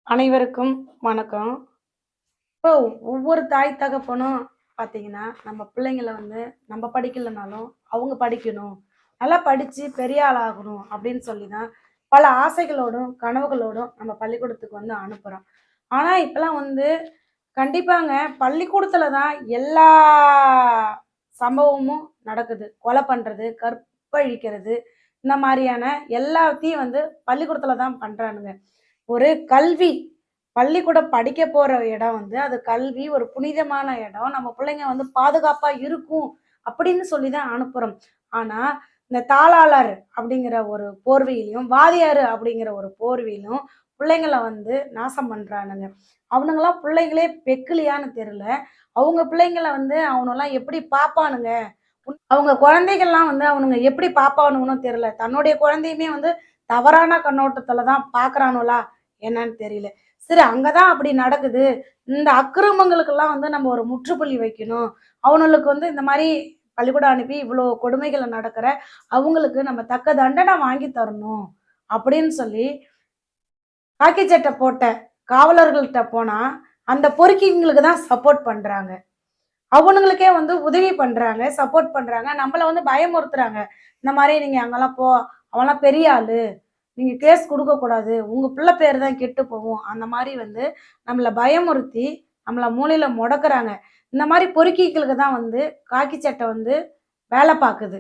அனைவருக்கும் வணக்கம். இப்போ ஒவ்வொரு தாய் தகப்பனும் பார்த்தீங்கன்னா, நம்ம பிள்ளைங்கள வந்து நம்ம படிக்கலனாலும், அவங்க படிக்கணும். நல்லா படிச்சு பெரிய ஆள் ஆகணும் அப்படின்னு சொல்லி தான் பல ஆசைகளோடும், கனவுகளோடும் நம்ம பள்ளிக்கூடத்துக்கு வந்து அனுப்புறோம். ஆனா, இப்பலாம் வந்து கண்டிப்பாங்க பள்ளிக்கூடத்துல தான் எல்லா சம்பவமும் நடக்குது. கொலை பண்றது, கற்பழிக்கிறது, இந்த மாரியான எல்லாத்தையும் வந்து பள்ளிக்கூடத்துல தான் பண்றானுங்க. ஒரு கல்வி பள்ளிக்கூடம் படிக்க போற இடம் வந்து அது கல்வி ஒரு புனிதமான இடம். நம்ம பிள்ளைங்க வந்து பாதுகாப்பா இருக்கும் அப்படின்னு சொல்லி தான் அனுப்புறோம். ஆனா, இந்த தாளாளர் அப்படிங்கிற ஒரு போர்வையிலும், வாத்தியாரு அப்படிங்கிற ஒரு போர்வையிலும் பிள்ளைங்கள வந்து நாசம் பண்றானுங்க. அவனுங்கலாம் பிள்ளைங்களே பெக்குலியான்னு தெரியல. அவங்க பிள்ளைங்கள வந்து அவனெல்லாம் எப்படி பாப்பானுங்க? அவங்க குழந்தைகள்லாம் வந்து அவனுங்க எப்படி பாப்பானுங்கன்னு தெரியல. தன்னுடைய குழந்தையுமே வந்து தவறான கண்ணோட்டத்துல தான் பார்க்குறானுங்களா என்னன்னு தெரியல. சரி அங்க தான் அப்படி நடக்குது. இந்த அக்கிரமங்களுக்கெல்லாம் வந்து நம்ம ஒரு முற்றுப்புள்ளி வைக்கணும். அவனுங்களுக்கு வந்து இந்த மாரி பள்ளிக்கூடம் அனுப்பி இவ்வளோ கொடுமைகள நடக்கிற அவங்களுக்கு நம்ம தக்க தண்டனை வாங்கி தரணும். அப்படின்னு சொல்லி காக்கி சட்டை போட்ட காவலர்கள்ட்ட போனா, அந்த பொறுக்கிங்களுக்கு தான் சப்போர்ட் பண்றாங்க. அவனுங்களுக்கே வந்து உதவி பண்றாங்க, சப்போர்ட் பண்றாங்க. நம்மள வந்து பயமுறுத்துறாங்க. இந்த மாரி நீங்க அங்கலாம் அவன்லாம் பெரிய ஆளு. நீங்க கேஸ் குடுக்கக்கூடாது. உங்க பிள்ளை பேரு தான் கெட்டு போகும். அந்த மாரி வந்து நம்மள பயமுறுத்தி, நம்மள மூலையில மொடக்குறாங்க. இந்த மாரி பொறுக்கிகளுக்கு தான் வந்து காக்கி சட்டை வந்து வேல பாக்குது.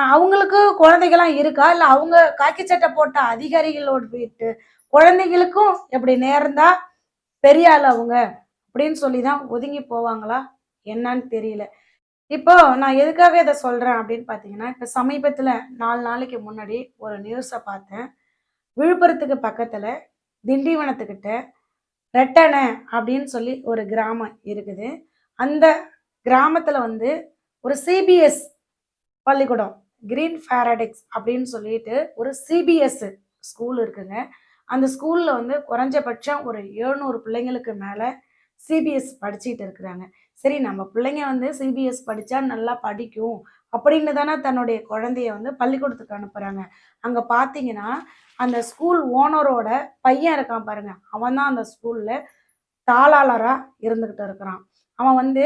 அவங்களுக்கு குழந்தைகள்லாம் இருக்கா? இல்ல அவங்க காக்கி சட்டை போட்ட அதிகாரிகளோட வீட்டு குழந்தைகளுக்கும் இப்படி நேர்ந்தா பெரிய ஆளு அவங்க அப்படின்னு சொல்லி தான் ஒதுங்கி போவாங்களா? என்னன்னு தெரியல. இப்போ நான் எதுக்காக இத சொல்றேன் அப்படின்னு பார்த்தீங்கன்னா, இப்ப சமீபத்தில 4 நாளைக்கு முன்னாடி ஒரு நியூஸ பார்த்தேன். விழுப்புரத்துக்கு பக்கத்துல திண்டிவனத்துக்கிட்ட ரெட்டண அப்படின்னு சொல்லி ஒரு கிராமம் இருக்குது. அந்த கிராமத்துல வந்து ஒரு சிபிஎஸ் பள்ளிக்கூடம். கிரீன் பாரடைஸ் அப்படின்னு சொல்லிட்டு ஒரு சிபிஎஸ் ஸ்கூல் இருக்குங்க. அந்த ஸ்கூல்ல வந்து குறைஞ்சபட்சம் ஒரு 700 பிள்ளைங்களுக்கு மேல சிபிஎஸ் படிச்சுட்டு இருக்கிறாங்க. சரி நம்ம பிள்ளைங்க வந்து சிபிஎஸ் படிச்சா நல்லா படிக்கும் அப்படின்னு தானே தன்னுடைய குழந்தைய வந்து பள்ளிக்கூடத்துக்கு அனுப்புறாங்க. அங்க பார்த்தீங்கன்னா, அந்த ஸ்கூல் ஓனரோட பையன் இருக்கான் பாருங்க. அவன் தான் அந்த ஸ்கூல்ல தாளாளரா இருந்துகிட்டு இருக்கிறான். அவன் வந்து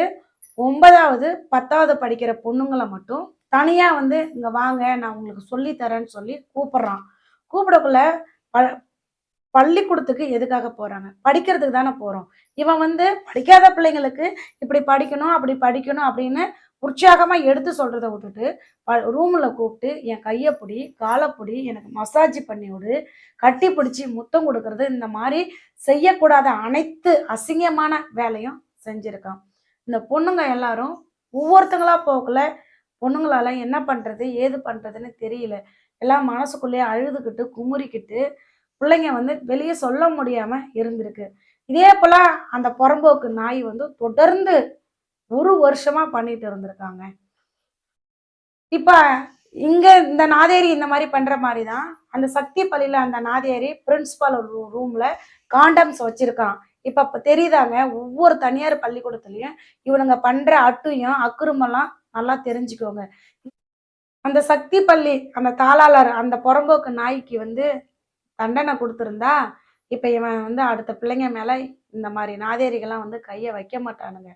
9வது, 10வது படிக்கிற பொண்ணுங்கள மட்டும் தனியா வந்து, "இங்க வாங்க, நான் உங்களுக்கு சொல்லி தரேன்னு" சொல்லி கூப்பிடுறான். கூப்பிடக்குள்ள ப பள்ளிக்கூடத்துக்கு எதுக்காக போறாங்க? படிக்கிறதுக்கு தானே போறோம். இவன் வந்து படிக்காத பிள்ளைங்களுக்கு இப்படி படிக்கணும், அப்படி படிக்கணும் அப்படின்னு உற்சாகமா எடுத்து சொல்றத விட்டுட்டு, ரூம்ல கூப்பிட்டு என் கைய புடி, கால புடி, எனக்கு மசாஜ் பண்ணி விடு, கட்டி பிடிச்சு முத்தம் குடுக்குறது, இந்த மாரி செய்யக்கூடாத அனைத்து அசிங்கமான வேலையும் செஞ்சிருக்கான். இந்த பொண்ணுங்க எல்லாரும் ஒவ்வொருத்தங்களா போகக்குள்ள, பொண்ணுங்களால என்ன பண்றது? ஏது பண்றதுன்னு தெரியல. எல்லாம் மனசுக்குள்ளேயே அழுதுகிட்டு, குமுறிக்கிட்டு பிள்ளைங்க வந்து வெளிய சொல்ல முடியாம இருந்திருக்கு. இதே போல அந்த புறம்போக்கு நாய் வந்து தொடர்ந்து 1 வருஷமா பண்ணிட்டு இருந்திருக்காங்க. இப்ப இங்க இந்த நாதேரி இந்த மாரி பண்ற மாரி தான், அந்த சக்தி பள்ளியில அந்த நாதேரி பிரின்சிபால் ரூம்ல காண்டம்ஸ் வச்சிருக்கான். இப்ப தெரியுதாங்க, ஒவ்வொரு தனியார் பள்ளிக்கூடத்துலயும் இவனுங்க பண்ற அட்டூழியம், அக்குறுமெல்லாம் நல்லா தெரிஞ்சுக்கோங்க. அந்த சக்தி பள்ளி, அந்த தாளாளர், அந்த புறம்போக்கு நாய்க்கு வந்து தண்டனை குடுத்திருந்தா, இப்ப இவன் வந்து அடுத்த பிள்ளைங்க மேல இந்த மாரி நாதேரிகள்லாம் வந்து கைய வைக்க மாட்டானுங்க.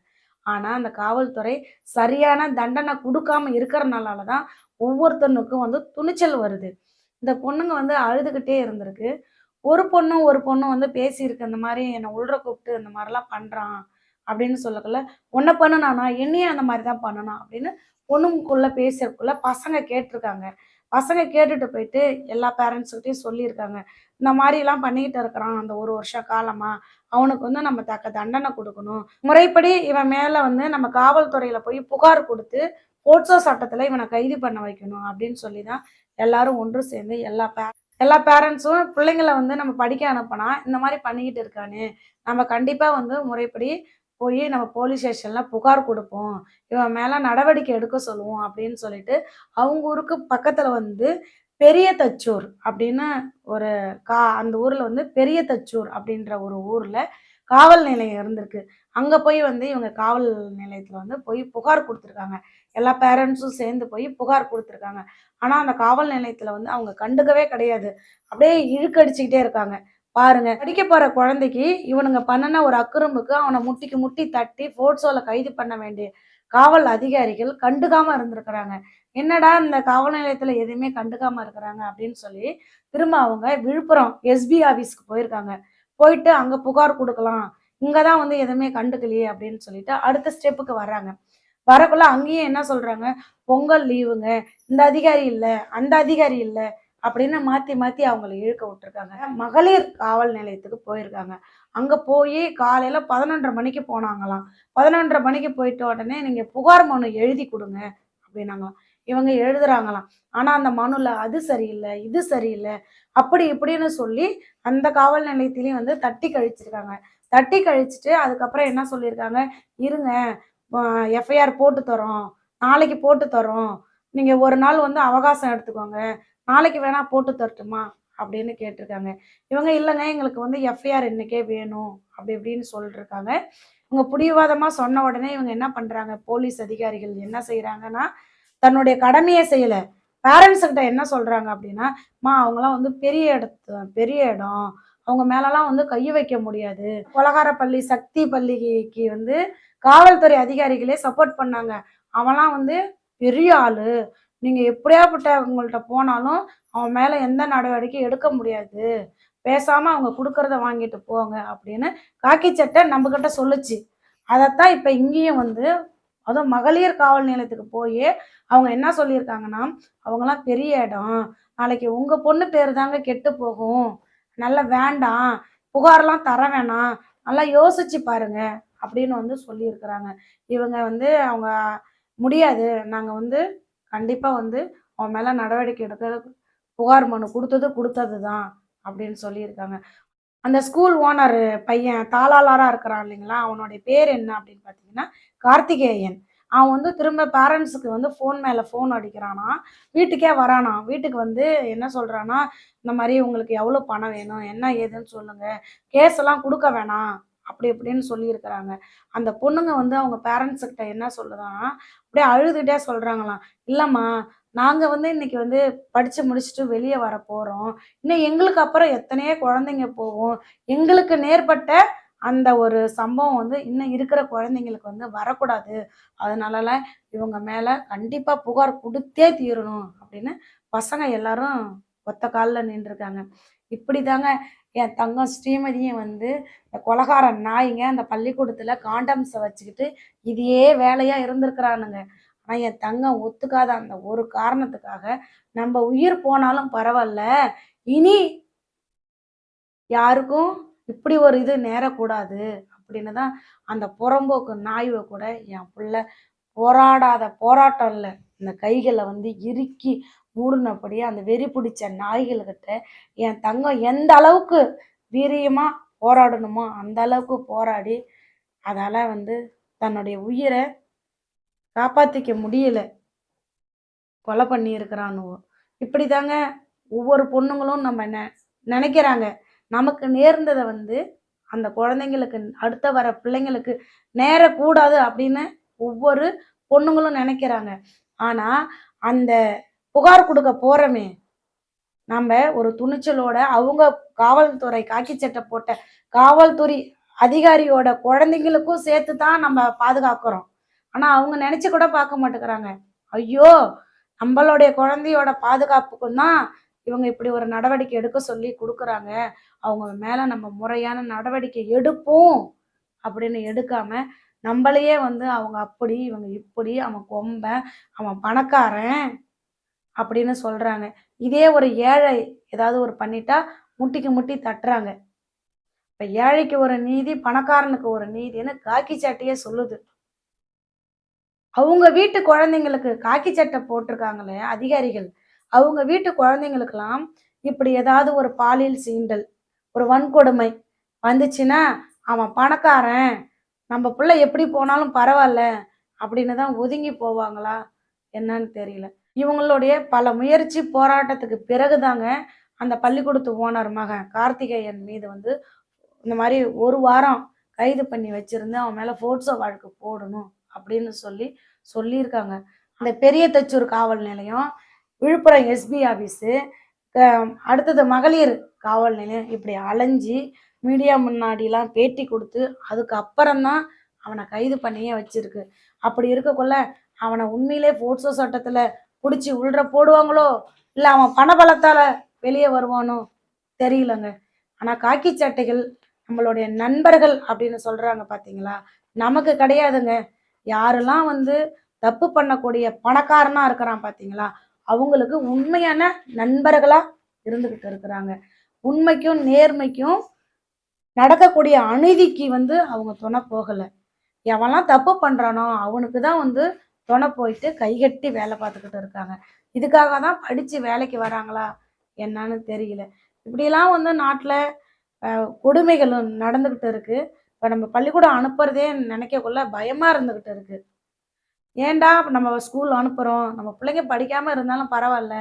ஆனா, அந்த காவல்துறை சரியான தண்டனை குடுக்காம இருக்கிறனால தான் ஒவ்வொருத்தனுக்கும் வந்து துணிச்சல் வருது. இந்த பொண்ணுங்க வந்து அழுதுகிட்டே இருந்திருக்கு. ஒரு பொண்ணும் வந்து பேசியிருக்கு. இந்த மாரி என்ன உள்ற கூப்ட்டு இந்த மாரிலாம் பண்றான் அப்படின்னு சொல்லக்குள்ள, "உன்ன பண்ணுனானா? என்னையும் அந்த மாரி தான் பண்ணுனான்" அப்படின்னு பொண்ணுங்கக்குள்ள பேசறதுக்குள்ள பசங்க கேட்டுருக்காங்க. பசங்க கேட்டுட்டு போயிட்டு எல்லா பேரண்ட்ஸ்கிட்டயும் சொல்லியிருக்காங்க. இந்த மாரிலாம் பண்ணிக்கிட்டு இருக்கிறான் அந்த 1 வருஷ காலமா. அவனுக்கு வந்து நம்ம தக்க தண்டனை குடுக்கணும். முறைப்படி இவன் மேல வந்து நம்ம காவல்துறையில போய் புகார் குடுத்து, போக்சோ சட்டத்துல இவன கைது பண்ண வைக்கணும் அப்படின்னு சொல்லி தான் எல்லாரும் ஒன்று சேர்ந்து எல்லா பேரண்ட்ஸும் பிள்ளைங்கள வந்து நம்ம படிக்க அனுப்புனா, இந்த மாரி பண்ணிக்கிட்டு இருக்கானே, நம்ம கண்டிப்பா வந்து முறைப்படி போயி நம்ம போலீஸ் ஸ்டேஷன்ல புகார் குடுப்போம். இவன் மேல நடவடிக்கை எடுக்க சொல்லுவோம் அப்படின்னு சொல்லிட்டு, அவங்க ஊருக்கு பக்கத்துல வந்து பெரிய தச்சூர் அப்படின்னு ஒரு அந்த ஊர்ல வந்து பெரிய தச்சூர் அப்படின்ற ஒரு ஊர்ல காவல் நிலையம் இருந்திருக்கு. அங்க போய் வந்து இவங்க காவல் நிலையத்துல வந்து போய் புகார் குடுத்துருக்காங்க. எல்லா பேரண்ட்ஸும் சேர்ந்து போய் புகார் குடுத்துருக்காங்க. ஆனா, அந்த காவல் நிலையத்துல வந்து அவங்க கண்டுக்கவே கிடையாது. அப்படியே இழுக்கடிச்சுக்கிட்டே இருக்காங்க. பாருங்க, படிக்க போற குழந்தைக்கு இவனுங்க பண்ணுன ஒரு அக்குறும்புக்கு அவனை முட்டிக்கு முட்டி தட்டி போர்ட்ஸோல கைது பண்ண வேண்டிய காவல் அதிகாரிகள் கண்டுக்காம இருந்திருக்கிறாங்க. என்னடா இந்த காவல் நிலையத்துல எதுவுமே கண்டுக்காம இருக்கிறாங்க அப்படின்னு சொல்லி திரும்ப அவங்க விழுப்புரம் எஸ்பி ஆபீஸ்க்கு போயிருக்காங்க. போயிட்டு அங்க புகார் கொடுக்கலாம். இங்கதான் வந்து எதுவுமே கண்டுக்கலையே அப்படின்னு சொல்லிட்டு அடுத்த ஸ்டெப்புக்கு வர்றாங்க. வரக்குள்ள அங்கேயும் என்ன சொல்றாங்க, பொங்கல் லீவுங்க, இந்த அதிகாரி இல்ல, அந்த அதிகாரி இல்ல அப்படின்னு மாத்தி மாத்தி அவங்கள இழுக்க விட்டுருக்காங்க. மகளிர் காவல் நிலையத்துக்கு போயிருக்காங்க. அங்க போய் காலையில 11:30 மணிக்கு போனாங்களாம். 11:30 மணிக்கு போயிட்ட உடனே நீங்க புகார் மனு எழுதி கொடுங்க அப்படின்னாங்களாம். இவங்க எழுதுறாங்களாம். ஆனா அந்த மனுல அது சரியில்லை, இது சரியில்லை, அப்படி இப்படின்னு சொல்லி அந்த காவல் நிலையத்திலையும் வந்து தட்டி கழிச்சிருக்காங்க. தட்டி கழிச்சிட்டு அதுக்கப்புறம் என்ன சொல்லியிருக்காங்க, இருங்க எஃப்ஐஆர் போட்டு தரோம், நாளைக்கு போட்டு தரோம், நீங்க ஒரு நாள் வந்து அவகாசம் எடுத்துக்கோங்க, நாளைக்கு வேணா போட்டு தரட்டுமா அப்படின்னு கேட்டிருக்காங்க. இவங்க இல்லைங்க எங்களுக்கு வந்து எஃப்ஐஆர் இன்னைக்கே வேணும் அப்படி இப்படின்னு சொல்லிருக்காங்க. இவங்க பிடிவாதமா சொன்ன உடனே இவங்க என்ன பண்றாங்க, போலீஸ் அதிகாரிகள் என்ன செய்யறாங்கன்னா தன்னுடைய கடமையை செய்யல. பேரண்ட்ஸ் கிட்ட என்ன சொல்றாங்க அப்படின்னா, அவங்களாம் வந்து பெரிய இடம், அவங்க மேலலாம் வந்து கை வைக்க முடியாது. கொலகாரப்பள்ளி சக்தி பள்ளிக்கு வந்து காவல்துறை அதிகாரிகளே சப்போர்ட் பண்ணாங்க. அவன்லாம் வந்து பெரிய ஆளு, நீங்க எப்படியாப்பட்டவங்கள்ட்ட போனாலும் அவன் மேல எந்த நடவடிக்கையும் எடுக்க முடியாது, பேசாம அவங்க கொடுக்கறத வாங்கிட்டு போங்க அப்படின்னு காக்கி சட்டை நம்ம கிட்ட சொல்லுச்சு. அதைத்தான் இப்ப இங்கேயும் வந்து அதுவும் மகளிர் காவல் நிலையத்துக்கு போய் அவங்க என்ன சொல்லியிருக்காங்கன்னா, அவங்களாம் பெரிய இடம், நாளைக்கு உங்க பொண்ணு பேர் தாங்க கெட்டு போகும், நல்லா வேண்டாம், புகார்லாம் தர வேணாம், நல்லா யோசிச்சு பாருங்க அப்படின்னு வந்து சொல்லியிருக்கிறாங்க. இவங்க வந்து அவங்க முடியாது, நாங்க வந்து கண்டிப்பா வந்து அவன் மேல நடவடிக்கை எடுக்க புகார் மனு கொடுத்தது தான் அப்படின்னு சொல்லியிருக்காங்க. அந்த ஸ்கூல் ஓனர் பையன் தாளாளரா இருக்கிறான் இல்லைங்களா, அவனுடைய பேர் என்ன அப்படின்னு பார்த்தீங்கன்னா கார்த்திகேயன். அவன் வந்து திரும்ப பேரண்ட்ஸுக்கு வந்து ஃபோன் மேல ஃபோன் அடிக்கிறானா, வீட்டுக்கே வரானா. வீட்டுக்கு வந்து என்ன சொல்றான்னா, இந்த மாதிரி உங்களுக்கு எவ்வளோ பணம் வேணும், என்ன ஏதுன்னு சொல்லுங்க, கேஸ் எல்லாம் கொடுக்க வேணாம் அப்படி இப்படின்னு சொல்லியிருக்கிறாங்க. அந்த பொண்ணுங்க வந்து அவங்க பேரண்ட்ஸ் கிட்ட என்ன சொல்லுதான்னா, அப்படியே அழுதுகிட்டே சொல்றாங்களாம், இல்லம்மா நாங்க வந்து இன்னைக்கு வந்து படிச்சு முடிச்சுட்டு வெளியே வர போறோம், இன்னும் எங்களுக்கு அப்புறம் எத்தனையோ குழந்தைங்க போகும், எங்களுக்கு நேர்பட்ட அந்த ஒரு சம்பவம் வந்து இன்னும் இருக்கிற குழந்தைங்களுக்கு வந்து வரக்கூடாது, அதனால இவங்க மேல கண்டிப்பா புகார் கொடுத்தே தீரணும் அப்படின்னு பசங்க எல்லாரும் ஒத்த காலில் நின்றுருக்காங்க. இப்படிதாங்க என் தங்கம் ஸ்ரீமதியும் வந்து இந்த கொலகார நாய்ங்க அந்த பள்ளிக்கூடத்துல காண்டம்ஸை வச்சுக்கிட்டு இதையே வேலையா இருந்திருக்கிறானுங்க. ஆனா என் தங்கம் ஒத்துக்காத அந்த ஒரு காரணத்துக்காக நம்ம உயிர் போனாலும் பரவாயில்ல, இனி யாருக்கும் இப்படி ஒரு இது நேரக்கூடாது அப்படின்னு தான் அந்த புறம்போக்கு நாய்வை கூட என் புள்ள போராடாத போராட்டம் இல்லை, இந்த கைகளை வந்து இறுக்கி மூடினபடியே அந்த வெறி பிடிச்ச நாய்கள்கிட்ட என் தங்கம் எந்த அளவுக்கு வீரியமா போராடணுமோ அந்த அளவுக்கு போராடி அதால வந்து தன்னுடைய உயிரை காப்பாத்திக்க முடியல, கொலை பண்ணி இருக்கிறானுவோ. இப்படிதாங்க ஒவ்வொரு பொண்ணுங்களும் நம்ம நினைக்கிறாங்க, நமக்கு நேர்ந்ததை வந்து அந்த குழந்தைங்களுக்கு அடுத்த வர பிள்ளைங்களுக்கு நேரக்கூடாது அப்படின்னு ஒவ்வொரு பொண்ணுங்களும் நினைக்கிறாங்க. ஆனா அந்த புகார் கொடுக்க போறோமே, நம்ம ஒரு துணிச்சலோட அவங்க காவல்துறை காக்கி சட்டை போட்ட காவல்துறை அதிகாரியோட குழந்தைங்களுக்கும் சேர்த்து தான் நம்ம பாதுகாக்கிறோம். ஆனா அவங்க நினைச்சு கூட பார்க்க மாட்டேங்கிறாங்க, ஐயோ நம்மளுடைய குழந்தையோட பாதுகாப்புக்கும் தான் இவங்க இப்படி ஒரு நடவடிக்கை எடுக்க சொல்லி கொடுக்குறாங்க, அவங்க மேல நம்ம முறையான நடவடிக்கை எடுப்போம் அப்படின்னு எடுக்காம நம்மளையே வந்து அவங்க அப்படி இவங்க இப்படி, அவன் கொம்பன், அவன் பணக்காரன் அப்படின்னு சொல்றாங்க. இதே ஒரு ஏழை ஏதாவது ஒரு பண்ணிட்டா முட்டிக்கு முட்டி தட்டுறாங்க. இப்ப ஏழைக்கு ஒரு நீதி, பணக்காரனுக்கு ஒரு நீதின்னு காக்கி சட்டையே சொல்லுது. அவங்க வீட்டு குழந்தைங்களுக்கு காக்கி சட்டை போட்டிருக்காங்களே அதிகாரிகள், அவங்க வீட்டு குழந்தைங்களுக்கெல்லாம் இப்படி ஏதாவது ஒரு பாலியல் சீண்டல், ஒரு வன்கொடுமை வந்துச்சுன்னா அவன் பணக்காரன், நம்ம பிள்ளை எப்படி போனாலும் பரவாயில்ல அப்படின்னு தான் ஒதுங்கி போவாங்களா என்னன்னு தெரியல. இவங்களுடைய பல முயற்சி போராட்டத்துக்கு பிறகுதாங்க அந்த பள்ளிக்கூடத்து ஓனர் மகன் கார்த்திகேயன் மீது வந்து இந்த மாதிரி ஒரு வாரம் கைது பண்ணி வச்சிருந்து அவன் மேல போர்ட்ஸோ வழக்கு போடணும் அப்படின்னு சொல்லியிருக்காங்க. அந்த பெரிய தச்சூர் காவல் நிலையம், விழுப்புரம் எஸ்பி ஆபீஸு, அடுத்தது மகளிர் காவல் நிலையம் இப்படி அலைஞ்சி மீடியா முன்னாடிலாம் பேட்டி கொடுத்து அதுக்கு அப்புறம்தான் அவனை கைது பண்ணியே வச்சிருக்கு. அப்படி இருக்கக்குள்ள அவனை உண்மையிலே போக்சோ சட்டத்துல பிடிச்சி உள்ற போடுவாங்களோ, இல்லை அவன் பணபலத்தால வெளியே வருவானோ தெரியலங்க. ஆனா காக்கி சட்டைகள் நம்மளுடைய நண்பர்கள் அப்படின்னு சொல்றாங்க பாத்தீங்களா, நமக்கு கிடையாதுங்க. யாரெல்லாம் வந்து தப்பு பண்ணக்கூடிய பணக்காரனா இருக்கிறான் பாத்தீங்களா, அவங்களுக்கு உண்மையான நண்பர்களா இருந்துகிட்டு இருக்கிறாங்க. உண்மைக்கும் நேர்மைக்கும் நடக்கக்கூடிய அநீதிக்கு வந்து அவங்க துணை போகல. எவன்லாம் தப்பு பண்றானோ அவனுக்கு தான் வந்து துணை போயிட்டு கைகட்டி வேலை பார்த்துக்கிட்டு இருக்காங்க. இதுக்காக தான் படிச்சு வேலைக்கு வராங்களா என்னன்னு தெரியல. இப்படியெல்லாம் வந்து நாட்டுல கொடுமைகளும் நடந்துகிட்டு இருக்கு. இப்ப நம்ம பள்ளிக்கூடம் அனுப்புறதே நினைக்கக்குள்ள பயமா இருந்துகிட்டு இருக்கு. ஏன்டா நம்ம ஸ்கூல் அனுப்புறோம், நம்ம பிள்ளைங்க படிக்காம இருந்தாலும் பரவாயில்ல,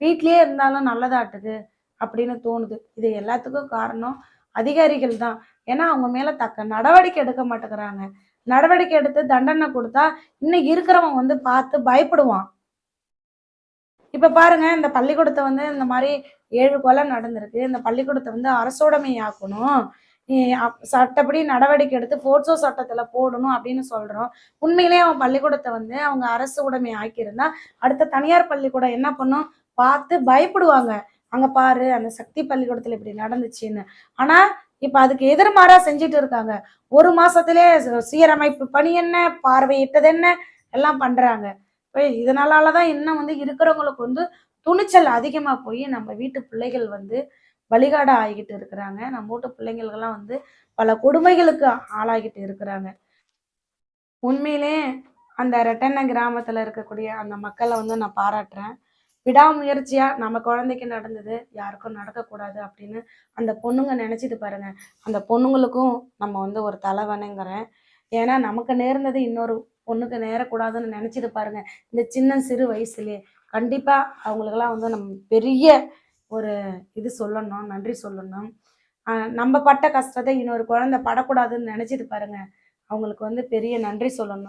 வீட்லயே இருந்தாலும் நல்லதாட்டுது அப்படின்னு தோணுது. இது எல்லாத்துக்கும் காரணம் அதிகாரிகள் தான். ஏன்னா அவங்க மேல தக்க நடவடிக்கை எடுக்க மாட்டேங்கிறாங்க. நடவடிக்கை எடுத்து தண்டனை கொடுத்தா இன்னும் இருக்கிறவன் வந்து பார்த்து பயப்படுவான். இப்ப பாருங்க, இந்த பள்ளிக்கூடத்தை வந்து இந்த மாதிரி 7 கொலை நடந்திருக்கு. இந்த பள்ளிக்கூடத்தை வந்து அரசோடைமை ஆக்கணும், சட்டப்படி நடவடிக்கை எடுத்து போக்சோ சட்டத்துல போடணும் அப்படின்னு சொல்றோம். உண்மையிலேயே அவன் பள்ளிக்கூடத்தை வந்து அவங்க அரசு உடைமை ஆக்கியிருந்தா அடுத்த தனியார் பள்ளிக்கூடம் என்ன பண்ணும், பார்த்து பயப்படுவாங்க. அங்க பாரு அந்த சக்தி பள்ளிக்கூடத்துல இப்படி நடந்துச்சுன்னு. ஆனா இப்ப அதுக்கு எதிர்மாறா செஞ்சுட்டு இருக்காங்க. 1 மாசத்திலே சீரமைப்பு பணி என்ன, பார்வையிட்டது என்ன, எல்லாம் பண்றாங்க. இதனாலதான் இன்னும் வந்து இருக்கிறவங்களுக்கு வந்து துணிச்சல் அதிகமா போய் நம்ம வீட்டு பிள்ளைகள் வந்து பலிகாடா ஆகிட்டு இருக்கிறாங்க. நம்ம வீட்டு பிள்ளைங்களுக்கெல்லாம் வந்து பல கொடுமைகளுக்கு ஆளாகிட்டு இருக்கிறாங்க. உண்மையிலே அந்த ரெட்டெண்ண கிராமத்துல இருக்கக்கூடிய அந்த மக்களை வந்து நான் பாராட்டுறேன். விடாமுயற்சியா நம்ம குழந்தைக்கு நடந்தது யாருக்கும் நடக்கக்கூடாது அப்படின்னு அந்த பொண்ணுங்க நினைச்சிட்டு பாருங்க. அந்த பொண்ணுங்களுக்கும் நம்ம வந்து ஒரு தலைவனுங்கிறேன். ஏன்னா நமக்கு நேர்ந்தது இன்னொரு பொண்ணுக்கு நேரக்கூடாதுன்னு நினைச்சிட்டு பாருங்க. இந்த சின்ன சிறு வயசுலயே கண்டிப்பா அவங்களுக்கெல்லாம் வந்து நம்ம பெரிய ஒரு இது சொல்லணும், நன்றி சொல்லணும். நம்ம பட்ட கஷ்டத்தை இன்னொரு குழந்தை படக்கூடாதுன்னு நினைச்சிட்டு பாருங்க. அவங்களுக்கு வந்து பெரிய நன்றி சொல்லணும்.